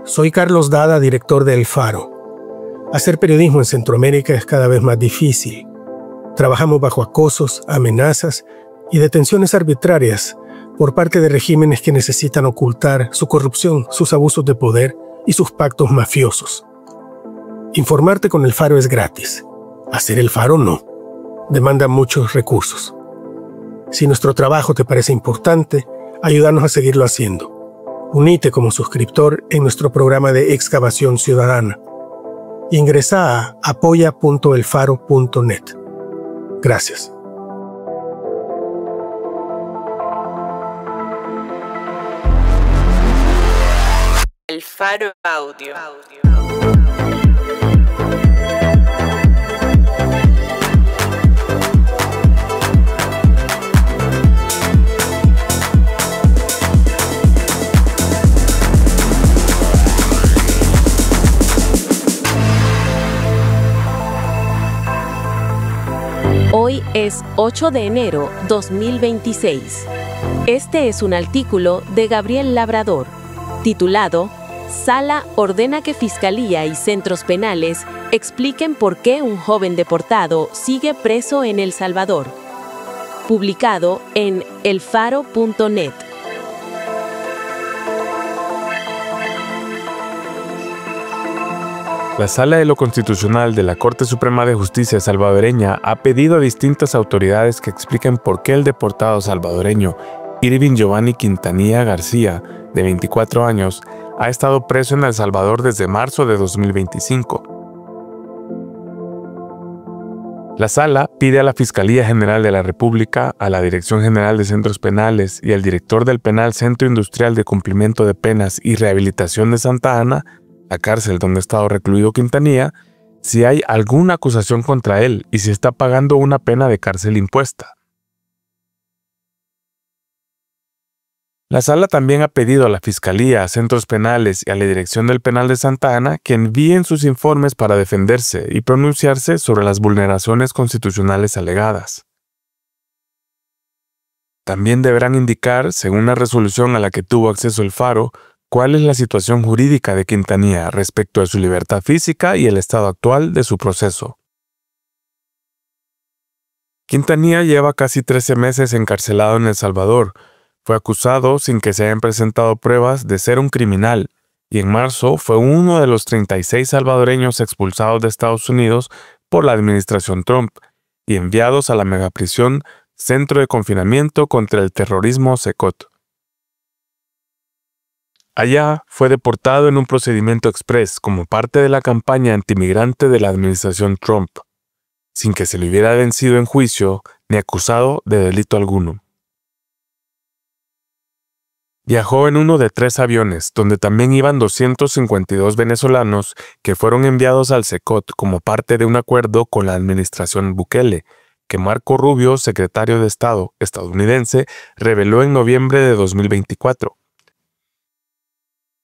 Soy Carlos Dada, director de El Faro. Hacer periodismo en Centroamérica es cada vez más difícil. Trabajamos bajo acosos, amenazas y detenciones arbitrarias por parte de regímenes que necesitan ocultar su corrupción, sus abusos de poder y sus pactos mafiosos. Informarte con El Faro es gratis. Hacer El Faro no. Demanda muchos recursos. Si nuestro trabajo te parece importante, ayúdanos a seguirlo haciendo. Unite como suscriptor en nuestro programa de excavación ciudadana. Ingresa a apoya.elfaro.net. Gracias. El Faro Audio. Hoy es 8 de enero 2026. Este es un artículo de Gabriel Labrador, titulado Sala ordena que Fiscalía y centros penales expliquen por qué un joven deportado sigue preso en El Salvador. Publicado en elfaro.net. La Sala de lo Constitucional de la Corte Suprema de Justicia salvadoreña ha pedido a distintas autoridades que expliquen por qué el deportado salvadoreño Irving Giovanni Quintanilla García, de 24 años, ha estado preso en El Salvador desde marzo de 2025. La Sala pide a la Fiscalía General de la República, a la Dirección General de Centros Penales y al director del Penal Centro Industrial de Cumplimiento de Penas y Rehabilitación de Santa Ana, la cárcel donde ha estado recluido Quintanilla, si hay alguna acusación contra él y si está pagando una pena de cárcel impuesta. La Sala también ha pedido a la Fiscalía, a centros penales y a la Dirección del Penal de Santa Ana que envíen sus informes para defenderse y pronunciarse sobre las vulneraciones constitucionales alegadas. También deberán indicar, según la resolución a la que tuvo acceso El Faro, cuál es la situación jurídica de Quintanilla respecto a su libertad física y el estado actual de su proceso. Quintanilla lleva casi 13 meses encarcelado en El Salvador. Fue acusado sin que se hayan presentado pruebas de ser un criminal y en marzo fue uno de los 36 salvadoreños expulsados de Estados Unidos por la administración Trump y enviados a la megaprisión Centro de Confinamiento contra el Terrorismo CECOT. Allá fue deportado en un procedimiento express como parte de la campaña antimigrante de la administración Trump, sin que se le hubiera vencido en juicio ni acusado de delito alguno. Viajó en uno de 3 aviones, donde también iban 252 venezolanos que fueron enviados al CECOT como parte de un acuerdo con la administración Bukele, que Marco Rubio, secretario de Estado estadounidense, reveló en noviembre de 2024.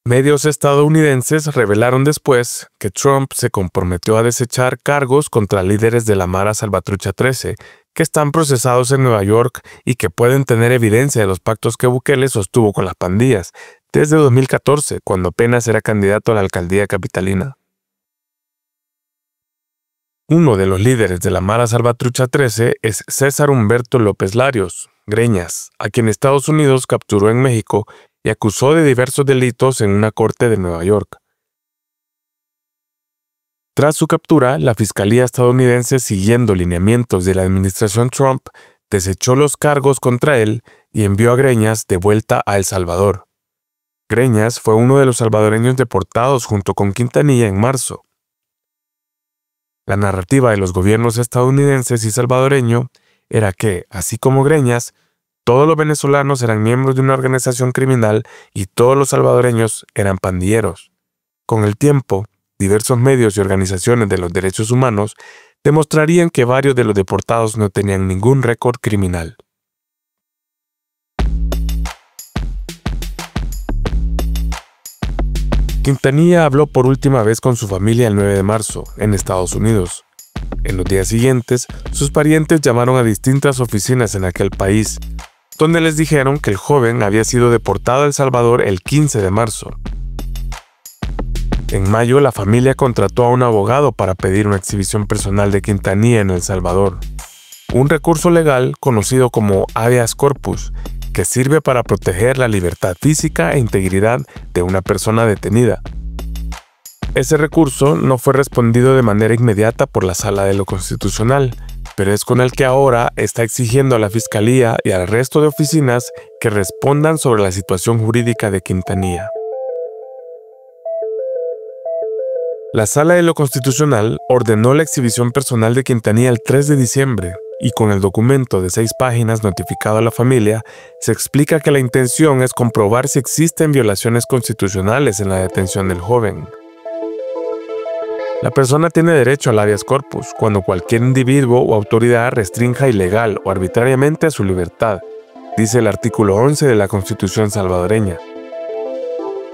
Medios estadounidenses revelaron después que Trump se comprometió a desechar cargos contra líderes de la Mara Salvatrucha 13, que están procesados en Nueva York y que pueden tener evidencia de los pactos que Bukele sostuvo con las pandillas, desde 2014, cuando apenas era candidato a la alcaldía capitalina. Uno de los líderes de la Mara Salvatrucha 13 es César Humberto López Larios, Greñas, a quien Estados Unidos capturó en México y acusó de diversos delitos en una corte de Nueva York. Tras su captura, la Fiscalía estadounidense, siguiendo lineamientos de la administración Trump, desechó los cargos contra él y envió a Greñas de vuelta a El Salvador. Greñas fue uno de los salvadoreños deportados junto con Quintanilla en marzo. La narrativa de los gobiernos estadounidenses y salvadoreño era que, así como Greñas, todos los venezolanos eran miembros de una organización criminal y todos los salvadoreños eran pandilleros. Con el tiempo, diversos medios y organizaciones de los derechos humanos demostrarían que varios de los deportados no tenían ningún récord criminal. Quintanilla habló por última vez con su familia el 9 de marzo, en Estados Unidos. En los días siguientes, sus parientes llamaron a distintas oficinas en aquel país, donde les dijeron que el joven había sido deportado a El Salvador el 15 de marzo. En mayo, la familia contrató a un abogado para pedir una exhibición personal de Quintanilla en El Salvador. Un recurso legal conocido como habeas corpus, que sirve para proteger la libertad física e integridad de una persona detenida. Ese recurso no fue respondido de manera inmediata por la Sala de lo Constitucional, pero es con el que ahora está exigiendo a la Fiscalía y al resto de oficinas que respondan sobre la situación jurídica de Quintanilla. La Sala de lo Constitucional ordenó la exhibición personal de Quintanilla el 3 de diciembre, y con el documento de 6 páginas notificado a la familia, se explica que la intención es comprobar si existen violaciones constitucionales en la detención del joven. La persona tiene derecho al habeas corpus cuando cualquier individuo o autoridad restrinja ilegal o arbitrariamente a su libertad, dice el artículo 11 de la Constitución salvadoreña.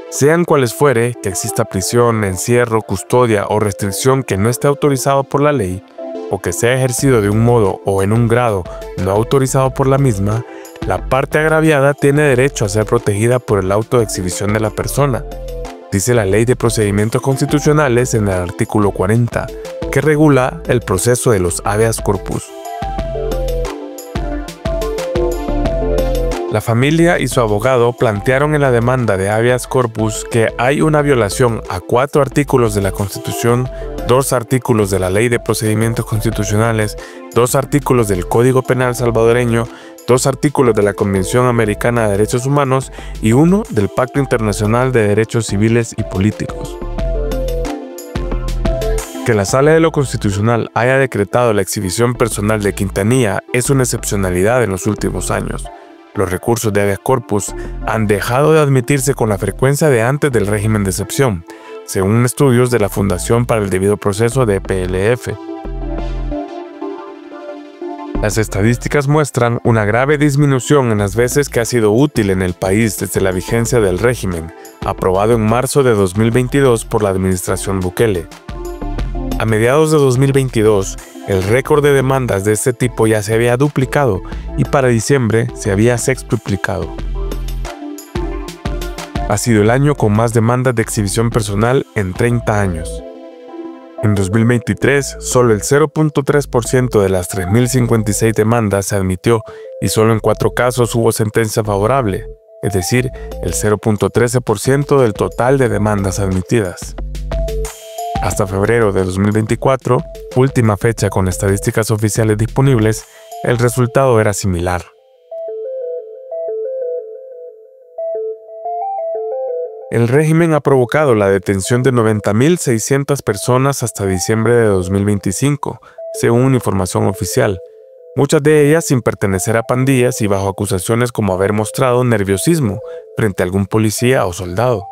Sean cuales fuere, que exista prisión, encierro, custodia o restricción que no esté autorizado por la ley, o que sea ejercido de un modo o en un grado no autorizado por la misma, la parte agraviada tiene derecho a ser protegida por el auto de exhibición de la persona, dice la Ley de Procedimientos Constitucionales en el artículo 40, que regula el proceso de los habeas corpus. La familia y su abogado plantearon en la demanda de habeas corpus que hay una violación a 4 artículos de la Constitución, 2 artículos de la Ley de Procedimientos Constitucionales, 2 artículos del Código Penal salvadoreño, 2 artículos de la Convención Americana de Derechos Humanos y 1 del Pacto Internacional de Derechos Civiles y Políticos. Que la Sala de lo Constitucional haya decretado la exhibición personal de Quintanilla es una excepcionalidad en los últimos años. Los recursos de habeas corpus han dejado de admitirse con la frecuencia de antes del régimen de excepción, según estudios de la Fundación para el Debido Proceso de PLF. Las estadísticas muestran una grave disminución en las veces que ha sido útil en el país desde la vigencia del régimen, aprobado en marzo de 2022 por la administración Bukele. A mediados de 2022, el récord de demandas de este tipo ya se había duplicado y para diciembre se había sextuplicado. Ha sido el año con más demandas de exhibición personal en 30 años. En 2023, solo el 0.3% de las 3.056 demandas se admitió y solo en 4 casos hubo sentencia favorable, es decir, el 0.13% del total de demandas admitidas. Hasta febrero de 2024, última fecha con estadísticas oficiales disponibles, el resultado era similar. El régimen ha provocado la detención de 90.600 personas hasta diciembre de 2025, según información oficial, muchas de ellas sin pertenecer a pandillas y bajo acusaciones como haber mostrado nerviosismo frente a algún policía o soldado.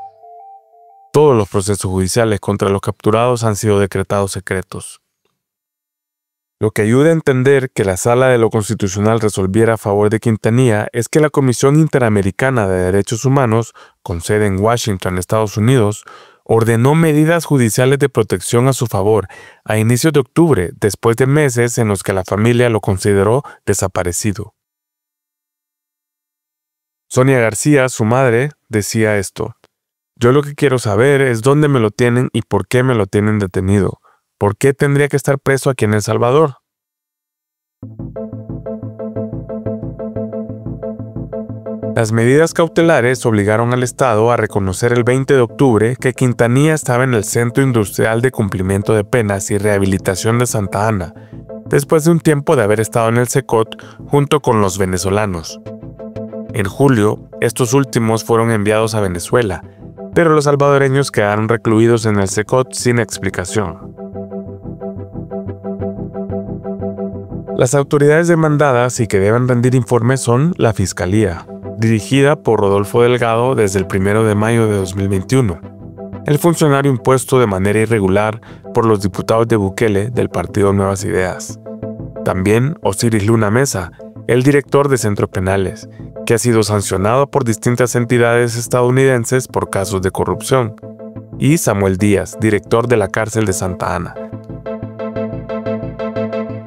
Todos los procesos judiciales contra los capturados han sido decretados secretos. Lo que ayuda a entender que la Sala de lo Constitucional resolviera a favor de Quintanilla es que la Comisión Interamericana de Derechos Humanos, con sede en Washington, Estados Unidos, ordenó medidas judiciales de protección a su favor a inicios de octubre, después de meses en los que la familia lo consideró desaparecido. Sonia García, su madre, decía esto: "Yo lo que quiero saber es dónde me lo tienen y por qué me lo tienen detenido. ¿Por qué tendría que estar preso aquí en El Salvador?". Las medidas cautelares obligaron al Estado a reconocer el 20 de octubre que Quintanilla estaba en el Centro Industrial de Cumplimiento de Penas y Rehabilitación de Santa Ana, después de un tiempo de haber estado en el CECOT junto con los venezolanos. En julio, estos últimos fueron enviados a Venezuela, pero los salvadoreños quedaron recluidos en el CECOT sin explicación. Las autoridades demandadas y que deben rendir informes son la Fiscalía, dirigida por Rodolfo Delgado desde el 1 de mayo de 2021, el funcionario impuesto de manera irregular por los diputados de Bukele del Partido Nuevas Ideas. También Osiris Luna Mesa, el director de Centros Penales, que ha sido sancionado por distintas entidades estadounidenses por casos de corrupción, y Samuel Díaz, director de la cárcel de Santa Ana.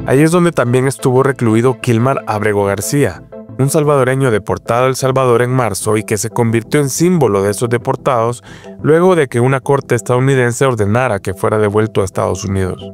Ahí es donde también estuvo recluido Kilmar Abrego García, un salvadoreño deportado a El Salvador en marzo y que se convirtió en símbolo de esos deportados luego de que una corte estadounidense ordenara que fuera devuelto a Estados Unidos.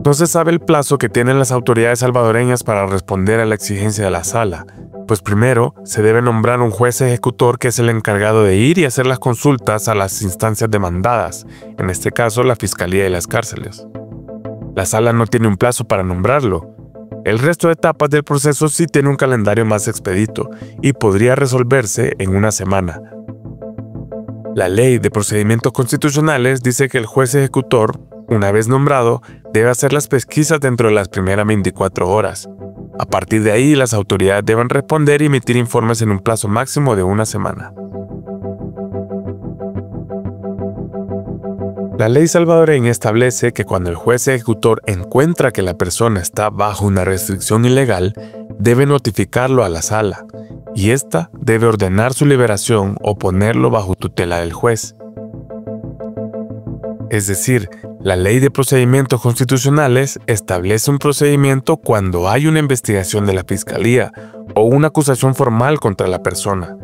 No se sabe el plazo que tienen las autoridades salvadoreñas para responder a la exigencia de la sala, pues primero se debe nombrar un juez ejecutor que es el encargado de ir y hacer las consultas a las instancias demandadas, en este caso la Fiscalía y las cárceles. La sala no tiene un plazo para nombrarlo. El resto de etapas del proceso sí tiene un calendario más expedito y podría resolverse en una semana. La Ley de Procedimientos Constitucionales dice que el juez ejecutor, una vez nombrado, debe hacer las pesquisas dentro de las primeras 24 horas. A partir de ahí, las autoridades deben responder y emitir informes en un plazo máximo de una semana. La ley salvadoreña establece que cuando el juez ejecutor encuentra que la persona está bajo una restricción ilegal, debe notificarlo a la sala, y ésta debe ordenar su liberación o ponerlo bajo tutela del juez. Es decir, la Ley de Procedimientos Constitucionales establece un procedimiento cuando hay una investigación de la Fiscalía o una acusación formal contra la persona,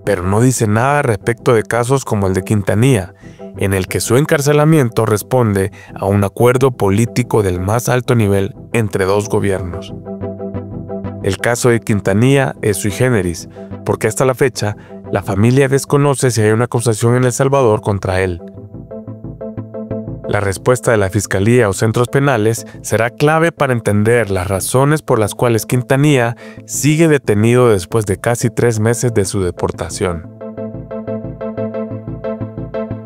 pero no dice nada respecto de casos como el de Quintanilla, en el que su encarcelamiento responde a un acuerdo político del más alto nivel entre dos gobiernos. El caso de Quintanilla es sui generis, porque hasta la fecha, la familia desconoce si hay una acusación en El Salvador contra él. La respuesta de la Fiscalía o centros penales será clave para entender las razones por las cuales Quintanilla sigue detenido después de casi 3 meses de su deportación.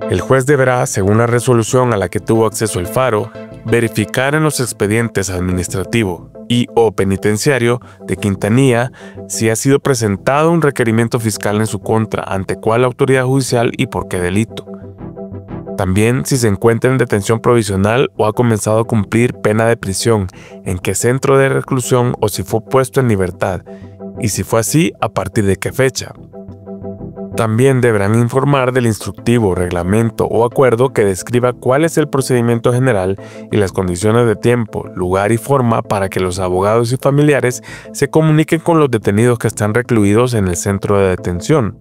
El juez deberá, según la resolución a la que tuvo acceso el Faro, verificar en los expedientes administrativo y/o penitenciario de Quintanilla si ha sido presentado un requerimiento fiscal en su contra, ante cuál autoridad judicial y por qué delito. También si se encuentra en detención provisional o ha comenzado a cumplir pena de prisión, en qué centro de reclusión o si fue puesto en libertad, y si fue así, a partir de qué fecha. También deberán informar del instructivo, reglamento o acuerdo que describa cuál es el procedimiento general y las condiciones de tiempo, lugar y forma para que los abogados y familiares se comuniquen con los detenidos que están recluidos en el centro de detención.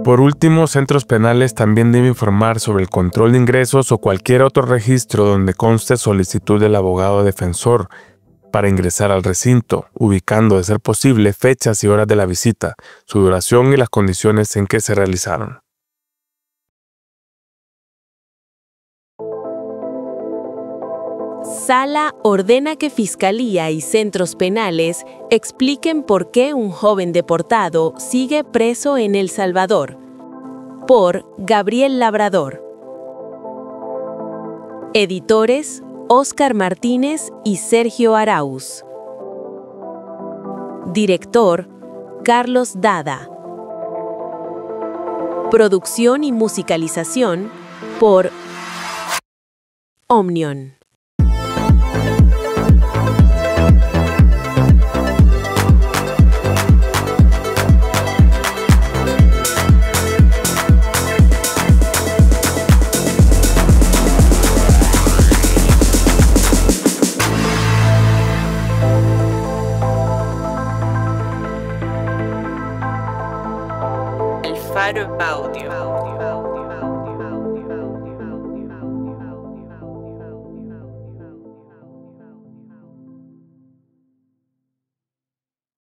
Por último, centros penales también deben informar sobre el control de ingresos o cualquier otro registro donde conste solicitud del abogado defensor para ingresar al recinto, ubicando, de ser posible, fechas y horas de la visita, su duración y las condiciones en que se realizaron. Sala ordena que Fiscalía y centros penales expliquen por qué un joven deportado sigue preso en El Salvador. Por Gabriel Labrador. Editores: Óscar Martínez y Sergio Arauz. Director: Carlos Dada. Producción y musicalización por Omnion. El Faro Audio.